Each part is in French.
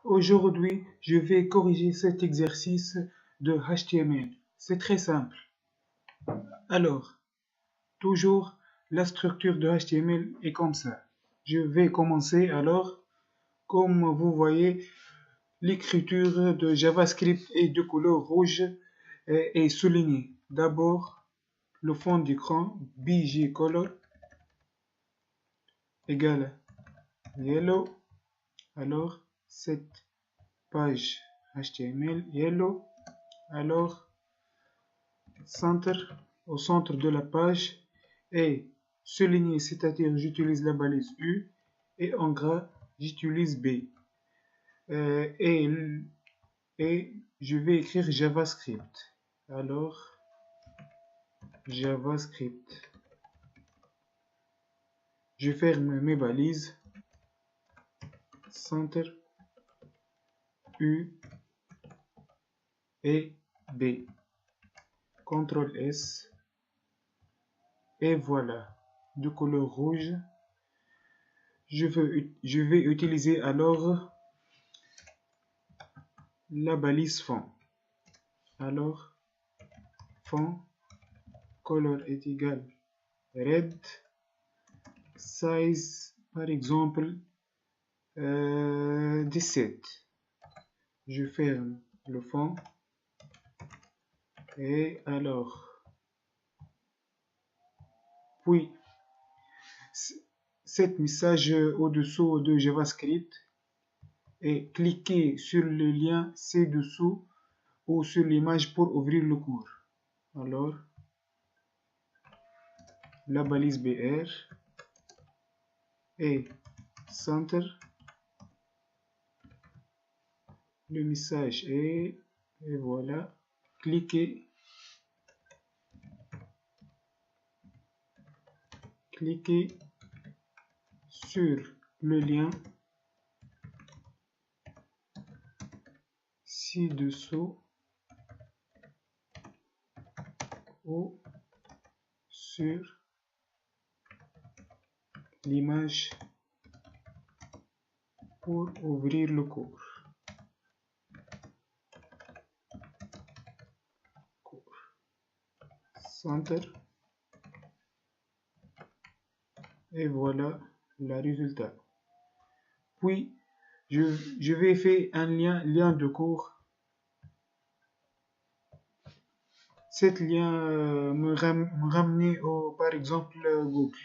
Aujourd'hui, je vais corriger cet exercice de HTML. C'est très simple. Alors, toujours, la structure de HTML est comme ça. Je vais commencer alors, comme vous voyez, l'écriture de JavaScript est de couleur rouge et soulignée. D'abord, le fond d'écran BG color égale yellow. Alors, cette page HTML yellow. Alors, au centre de la page est souligné, c'est-à-dire j'utilise la balise U, et en gras j'utilise B. Et je vais écrire JavaScript. Alors, JavaScript. Je ferme mes balises. Centre U et B. CTRL S. Et voilà, de couleur rouge. Je vais utiliser alors la balise fond. Alors, fond, color est égal red, size par exemple 17. Je ferme le fond et alors, puis cet message au-dessous de JavaScript et cliquez sur le lien ci-dessous ou sur l'image pour ouvrir le cours. Alors, la balise BR et Center, le message est, et voilà, cliquez sur le lien ci-dessous ou sur l'image pour ouvrir le cours. Center. Et voilà le résultat. Puis, je vais faire un lien de cours. Cet lien me ramener par exemple, Google.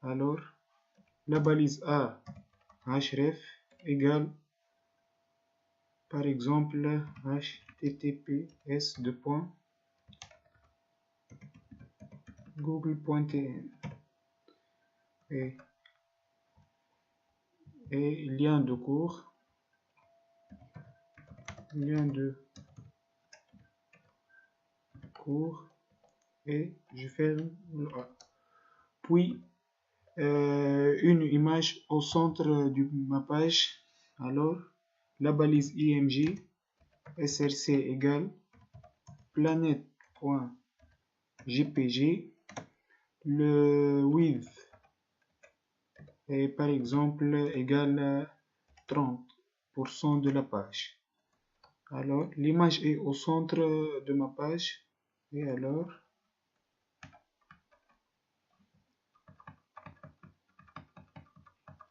Alors, la balise A, href, égale, par exemple, https google.tn et lien de cours, et je ferme le A. Puis une image au centre de ma page. Alors, la balise img src égale planète.jpg, le width est par exemple égal 30% de la page. Alors, l'image est au centre de ma page et alors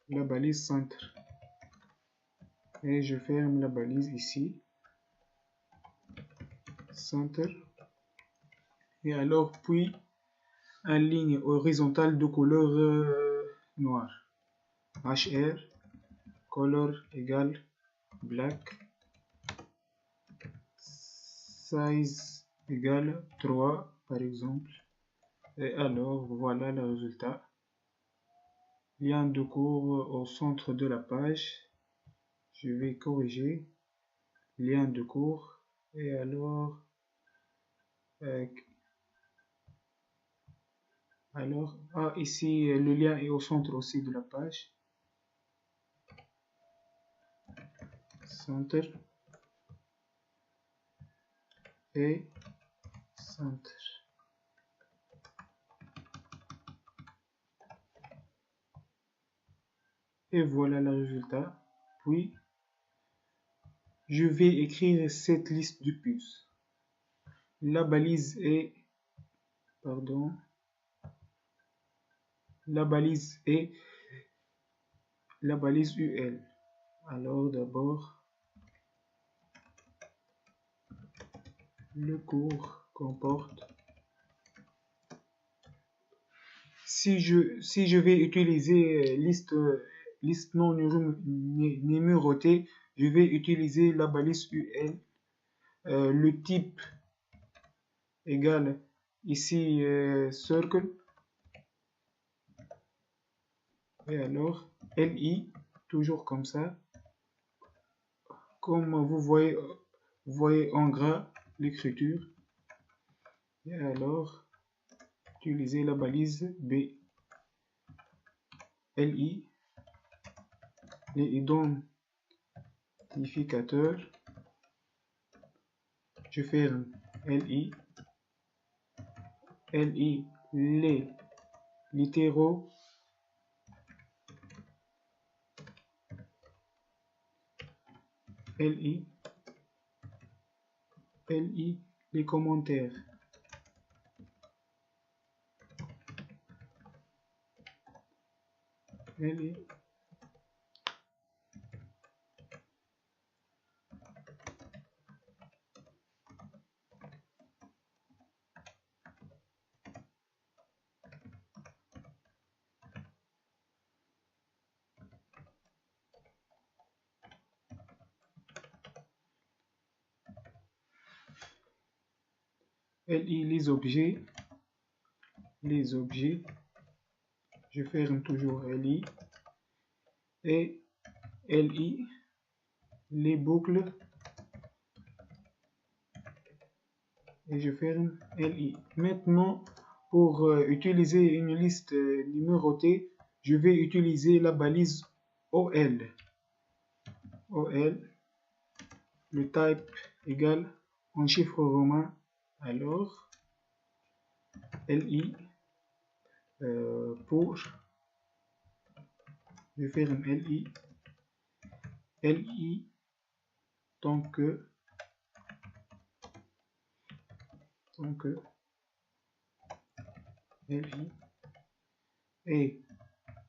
la balise centre et je ferme la balise ici, centre, et alors puis une ligne horizontale de couleur noire, hr color égale black, size égale 3 par exemple, et alors voilà le résultat. Lien de cours au centre de la page. Je vais corriger lien de cours et alors ici le lien est au centre aussi de la page, center et center. Et voilà le résultat. Puis je vais écrire cette liste de puces. La balise est, pardon, la balise est la balise UL. Alors d'abord, le cours comporte. Si je vais utiliser liste non numérotée, je vais utiliser la balise UL. Le type égale ici circle. Et alors LI, toujours comme ça. Comme vous voyez en gras l'écriture. Et alors, utiliser la balise B. LI, les identificateurs. Je ferme LI. LI, les littéraux. LI, les commentaires. LI, les objets. Je ferme toujours LI. Et LI, les boucles. Et je ferme LI. Maintenant, pour utiliser une liste numérotée, je vais utiliser la balise OL. OL, le type égale en chiffre romain. Alors, LI, pour, je ferme LI. LI, donc LI et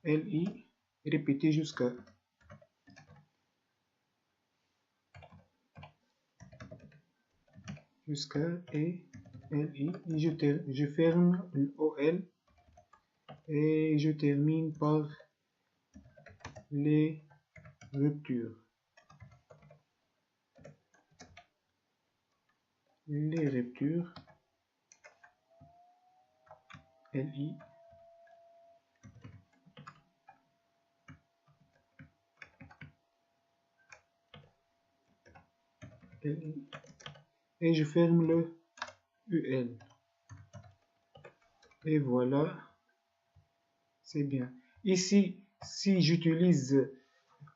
LI répété jusqu'à et LI et je ferme le OL et je termine par les ruptures. Les ruptures LI et je ferme le UL et voilà, c'est bien. Ici, si j'utilise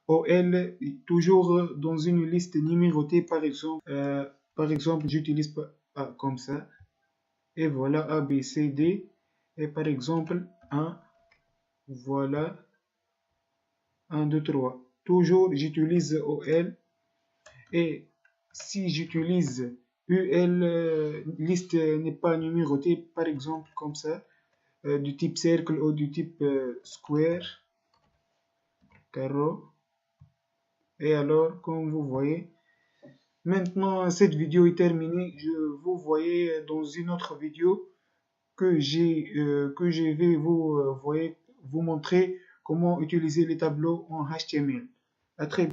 OL toujours dans une liste numérotée, par exemple j'utilise A comme ça et voilà A, B, C, D et par exemple 1, voilà 1, 2, 3. Toujours j'utilise OL et si j'utilise UL, liste n'est pas numérotée, par exemple comme ça, du type cercle ou du type square, carreau. Et alors, comme vous voyez, maintenant cette vidéo est terminée. Je vous voyez dans une autre vidéo que je vais vous montrer comment utiliser les tableaux en HTML. À très bientôt.